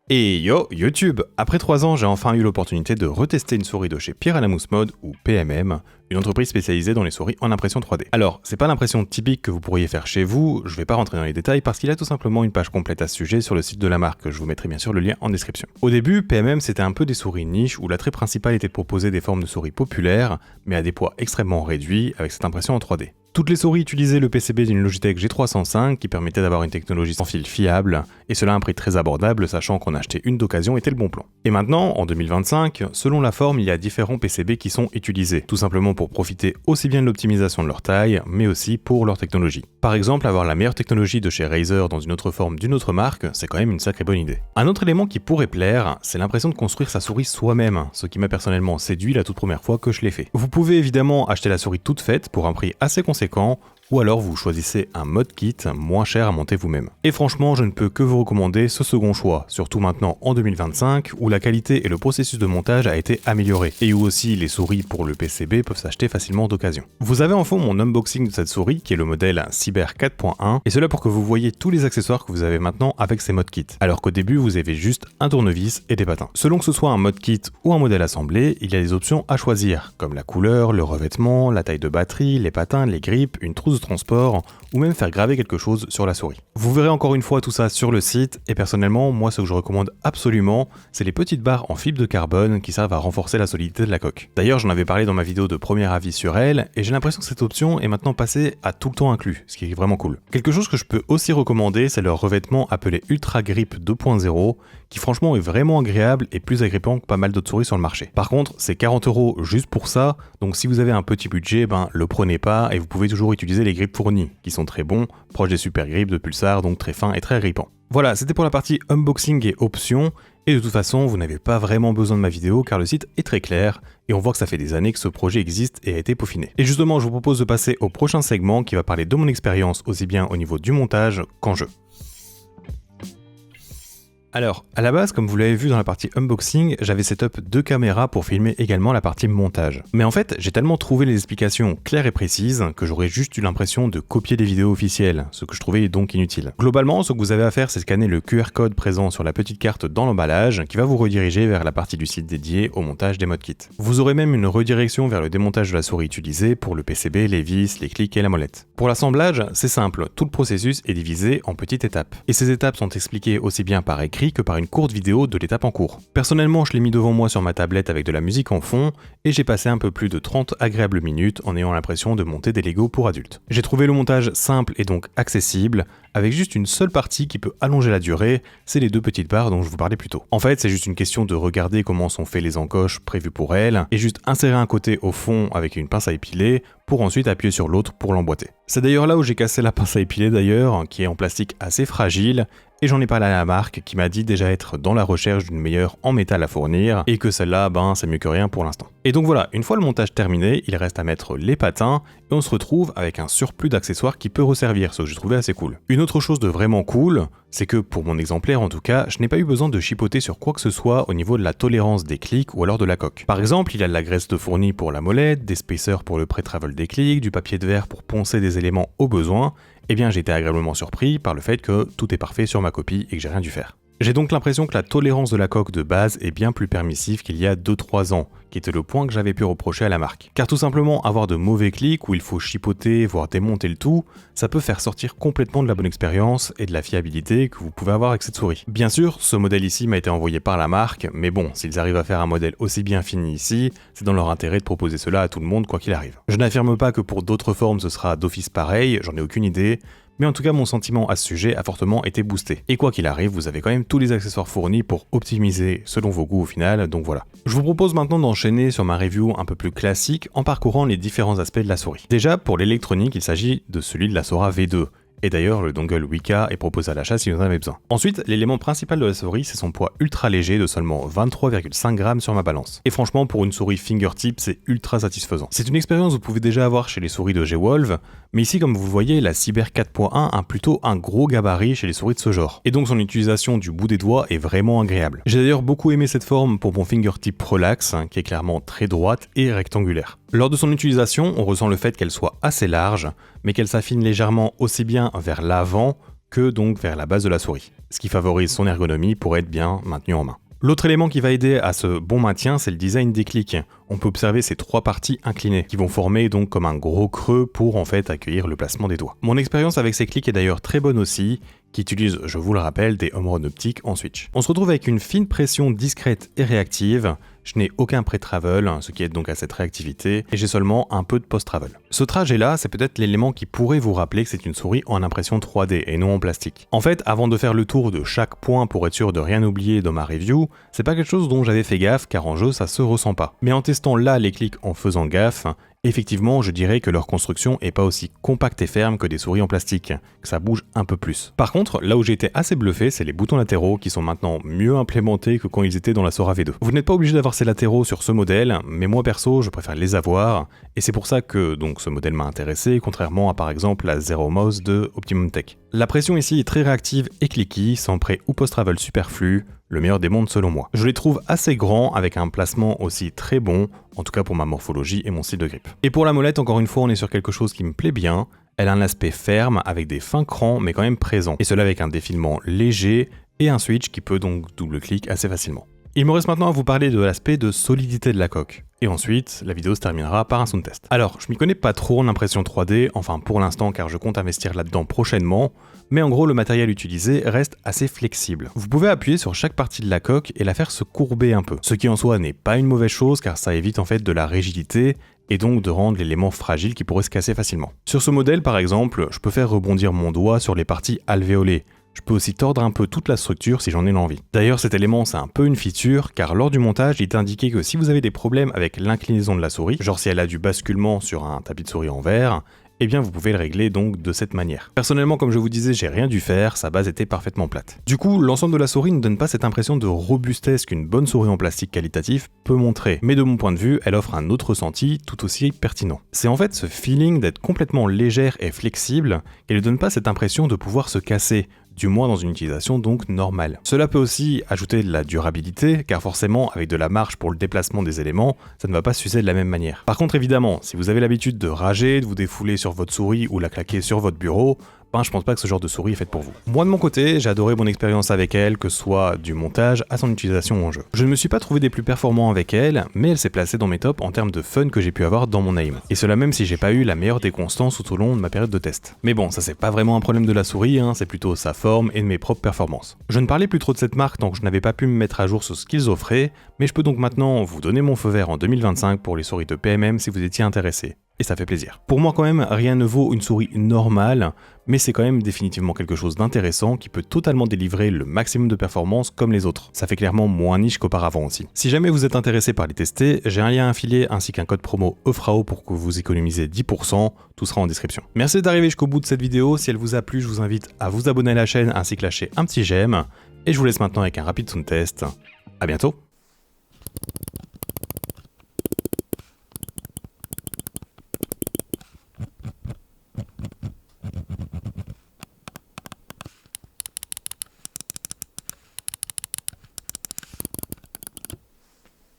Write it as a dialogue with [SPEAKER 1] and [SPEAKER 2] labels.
[SPEAKER 1] Et yo, YouTube! Après 3 ans, j'ai enfin eu l'opportunité de retester une souris de chez Pyralamous Mode, ou PMM, une entreprise spécialisée dans les souris en impression 3D. Alors, c'est pas l'impression typique que vous pourriez faire chez vous, je vais pas rentrer dans les détails parce qu'il y a tout simplement une page complète à ce sujet sur le site de la marque, je vous mettrai bien sûr le lien en description. Au début, PMM c'était un peu des souris niche où l'attrait principal était de proposer des formes de souris populaires, mais à des poids extrêmement réduits avec cette impression en 3D. Toutes les souris utilisaient le PCB d'une Logitech G305 qui permettait d'avoir une technologie sans fil fiable, et cela à un prix très abordable sachant qu'on achetait une d'occasion était le bon plan. Et maintenant, en 2025, selon la forme, il y a différents PCB qui sont utilisés, tout simplement pour profiter aussi bien de l'optimisation de leur taille, mais aussi pour leur technologie. Par exemple, avoir la meilleure technologie de chez Razer dans une autre forme d'une autre marque, c'est quand même une sacrée bonne idée. Un autre élément qui pourrait plaire, c'est l'impression de construire sa souris soi-même, ce qui m'a personnellement séduit la toute première fois que je l'ai fait. Vous pouvez évidemment acheter la souris toute faite pour un prix assez conséquent, ou alors vous choisissez un mod kit moins cher à monter vous-même. Et franchement, je ne peux que vous recommander ce second choix, surtout maintenant en 2025 où la qualité et le processus de montage a été amélioré et où aussi les souris pour le PCB peuvent s'acheter facilement d'occasion. Vous avez en fond mon unboxing de cette souris qui est le modèle Cyber 4.1 et cela pour que vous voyez tous les accessoires que vous avez maintenant avec ces mod kits, alors qu'au début vous avez juste un tournevis et des patins. Selon que ce soit un mod kit ou un modèle assemblé, il y a des options à choisir, comme la couleur, le revêtement, la taille de batterie, les patins, les grippes, une trousse de transport ou même faire graver quelque chose sur la souris. Vous verrez encore une fois tout ça sur le site et personnellement, moi ce que je recommande absolument, c'est les petites barres en fibre de carbone qui servent à renforcer la solidité de la coque. D'ailleurs, j'en avais parlé dans ma vidéo de premier avis sur elle et j'ai l'impression que cette option est maintenant passée à tout le temps inclus, ce qui est vraiment cool. Quelque chose que je peux aussi recommander, c'est leur revêtement appelé Ultra Grip 2.0 qui franchement est vraiment agréable et plus agrippant que pas mal d'autres souris sur le marché. Par contre, c'est 40€ juste pour ça, donc si vous avez un petit budget, le prenez pas et vous pouvez toujours utiliser les grips fournis, qui sont très bons, proches des super grips de Pulsar, donc très fins et très agrippants. Voilà, c'était pour la partie unboxing et options, et de toute façon, vous n'avez pas vraiment besoin de ma vidéo car le site est très clair, et on voit que ça fait des années que ce projet existe et a été peaufiné. Et justement, je vous propose de passer au prochain segment qui va parler de mon expérience aussi bien au niveau du montage qu'en jeu. Alors, à la base, comme vous l'avez vu dans la partie unboxing, j'avais setup 2 caméras pour filmer également la partie montage. Mais en fait, j'ai tellement trouvé les explications claires et précises que j'aurais juste eu l'impression de copier des vidéos officielles, ce que je trouvais donc inutile. Globalement, ce que vous avez à faire, c'est scanner le QR code présent sur la petite carte dans l'emballage qui va vous rediriger vers la partie du site dédiée au montage des mod kits. Vous aurez même une redirection vers le démontage de la souris utilisée pour le PCB, les vis, les clics et la molette. Pour l'assemblage, c'est simple, tout le processus est divisé en petites étapes. Et ces étapes sont expliquées aussi bien par écrit que par une courte vidéo de l'étape en cours. Personnellement, je l'ai mis devant moi sur ma tablette avec de la musique en fond et j'ai passé un peu plus de 30 agréables minutes en ayant l'impression de monter des Lego pour adultes. J'ai trouvé le montage simple et donc accessible, avec juste une seule partie qui peut allonger la durée, c'est les 2 petites barres dont je vous parlais plus tôt. En fait, c'est juste une question de regarder comment sont faits les encoches prévues pour elles et juste insérer un côté au fond avec une pince à épiler pour ensuite appuyer sur l'autre pour l'emboîter. C'est d'ailleurs là où j'ai cassé la pince à épiler d'ailleurs, qui est en plastique assez fragile, et j'en ai parlé à la marque qui m'a dit déjà être dans la recherche d'une meilleure en métal à fournir et que celle-là, c'est mieux que rien pour l'instant. Et donc voilà, une fois le montage terminé, il reste à mettre les patins et on se retrouve avec un surplus d'accessoires qui peut resservir, ce que j'ai trouvé assez cool. Une autre chose de vraiment cool, c'est que pour mon exemplaire en tout cas, je n'ai pas eu besoin de chipoter sur quoi que ce soit au niveau de la tolérance des clics ou alors de la coque. Par exemple, il y a de la graisse de fourni pour la molette, des spacers pour le pré-travel des clics, du papier de verre pour poncer des éléments au besoin. Eh bien, j'ai été agréablement surpris par le fait que tout est parfait sur ma copie et que j'ai rien dû faire. J'ai donc l'impression que la tolérance de la coque de base est bien plus permissive qu'il y a 2-3 ans, qui était le point que j'avais pu reprocher à la marque. Car tout simplement, avoir de mauvais clics où il faut chipoter, voire démonter le tout, ça peut faire sortir complètement de la bonne expérience et de la fiabilité que vous pouvez avoir avec cette souris. Bien sûr, ce modèle ici m'a été envoyé par la marque, mais bon, s'ils arrivent à faire un modèle aussi bien fini ici, c'est dans leur intérêt de proposer cela à tout le monde quoi qu'il arrive. Je n'affirme pas que pour d'autres formes ce sera d'office pareil, j'en ai aucune idée, mais en tout cas mon sentiment à ce sujet a fortement été boosté. Et quoi qu'il arrive, vous avez quand même tous les accessoires fournis pour optimiser selon vos goûts au final, donc voilà. Je vous propose maintenant d'enchaîner sur ma review un peu plus classique en parcourant les différents aspects de la souris. Déjà, pour l'électronique, il s'agit de celui de la Sora V2. Et d'ailleurs, le dongle Wika est proposé à l'achat si vous en avez besoin. Ensuite, l'élément principal de la souris, c'est son poids ultra léger de seulement 23,5 grammes sur ma balance. Et franchement, pour une souris fingertip, c'est ultra satisfaisant. C'est une expérience que vous pouvez déjà avoir chez les souris de G-Wolf, mais ici, comme vous le voyez, la Cyber 4.1 a plutôt un gros gabarit chez les souris de ce genre. Et donc son utilisation du bout des doigts est vraiment agréable. J'ai d'ailleurs beaucoup aimé cette forme pour mon fingertip relax, qui est clairement très droite et rectangulaire. Lors de son utilisation, on ressent le fait qu'elle soit assez large, mais qu'elle s'affine légèrement aussi bien vers l'avant que donc vers la base de la souris, ce qui favorise son ergonomie pour être bien maintenu en main. L'autre élément qui va aider à ce bon maintien, c'est le design des clics. On peut observer ces 3 parties inclinées, qui vont former donc comme un gros creux pour en fait accueillir le placement des doigts. Mon expérience avec ces clics est d'ailleurs très bonne aussi, qui utilisent, je vous le rappelle, des home run optiques en switch. On se retrouve avec une fine pression discrète et réactive. Je n'ai aucun pré-travel, ce qui aide donc à cette réactivité, et j'ai seulement un peu de post-travel. Ce trajet-là, c'est peut-être l'élément qui pourrait vous rappeler que c'est une souris en impression 3D et non en plastique. En fait, avant de faire le tour de chaque point pour être sûr de rien oublier dans ma review, c'est pas quelque chose dont j'avais fait gaffe car en jeu ça se ressent pas. Mais en testant là les clics en faisant gaffe, effectivement, je dirais que leur construction est pas aussi compacte et ferme que des souris en plastique, que ça bouge un peu plus. Par contre, là où j'ai été assez bluffé, c'est les boutons latéraux qui sont maintenant mieux implémentés que quand ils étaient dans la Sora V2. Vous n'êtes pas obligé d'avoir ces latéraux sur ce modèle, mais moi perso, je préfère les avoir, et c'est pour ça que donc ce modèle m'a intéressé, contrairement à par exemple la Zero Mouse de Optimum Tech. La pression ici est très réactive et clicky, sans pré ou post-travel superflu, le meilleur des mondes selon moi. Je les trouve assez grands, avec un placement aussi très bon, en tout cas pour ma morphologie et mon style de grip. Et pour la molette, encore une fois, on est sur quelque chose qui me plaît bien. Elle a un aspect ferme, avec des fins crans, mais quand même présents. Et cela avec un défilement léger et un switch qui peut donc double-clic assez facilement. Il me reste maintenant à vous parler de l'aspect de solidité de la coque. Et ensuite, la vidéo se terminera par un sound test. Alors, je m'y connais pas trop en impression 3D, enfin pour l'instant car je compte investir là-dedans prochainement, mais en gros le matériel utilisé reste assez flexible. Vous pouvez appuyer sur chaque partie de la coque et la faire se courber un peu, ce qui en soi n'est pas une mauvaise chose car ça évite en fait de la rigidité et donc de rendre l'élément fragile qui pourrait se casser facilement. Sur ce modèle par exemple, je peux faire rebondir mon doigt sur les parties alvéolées. Je peux aussi tordre un peu toute la structure si j'en ai l'envie. D'ailleurs cet élément c'est un peu une feature car lors du montage il est indiqué que si vous avez des problèmes avec l'inclinaison de la souris, genre si elle a du basculement sur un tapis de souris en verre, eh bien vous pouvez le régler donc de cette manière. Personnellement, comme je vous disais, j'ai rien dû faire, sa base était parfaitement plate. Du coup, l'ensemble de la souris ne donne pas cette impression de robustesse qu'une bonne souris en plastique qualitatif peut montrer, mais de mon point de vue, elle offre un autre ressenti tout aussi pertinent. C'est en fait ce feeling d'être complètement légère et flexible qu'elle ne donne pas cette impression de pouvoir se casser, du moins dans une utilisation donc normale. Cela peut aussi ajouter de la durabilité, car forcément, avec de la marge pour le déplacement des éléments, ça ne va pas s'user de la même manière. Par contre, évidemment, si vous avez l'habitude de rager, de vous défouler sur votre souris ou la claquer sur votre bureau, je pense pas que ce genre de souris est faite pour vous. Moi de mon côté, j'ai adoré mon expérience avec elle, que ce soit du montage à son utilisation en jeu. Je ne me suis pas trouvé des plus performants avec elle, mais elle s'est placée dans mes tops en termes de fun que j'ai pu avoir dans mon aim. Et cela même si j'ai pas eu la meilleure des constances tout au long de ma période de test. Mais bon, ça c'est pas vraiment un problème de la souris, c'est plutôt sa forme et de mes propres performances. Je ne parlais plus trop de cette marque tant que je n'avais pas pu me mettre à jour sur ce qu'ils offraient, mais je peux donc maintenant vous donner mon feu vert en 2025 pour les souris de PMM si vous étiez intéressé. Et ça fait plaisir. Pour moi quand même, rien ne vaut une souris normale, mais c'est quand même définitivement quelque chose d'intéressant qui peut totalement délivrer le maximum de performance comme les autres. Ça fait clairement moins niche qu'auparavant aussi. Si jamais vous êtes intéressé par les tester, j'ai un lien affilié ainsi qu'un code promo EUFRAO pour que vous économisez 10%, tout sera en description. Merci d'arriver jusqu'au bout de cette vidéo, si elle vous a plu, je vous invite à vous abonner à la chaîne ainsi que lâcher un petit j'aime, et je vous laisse maintenant avec un rapide sound test. À bientôt.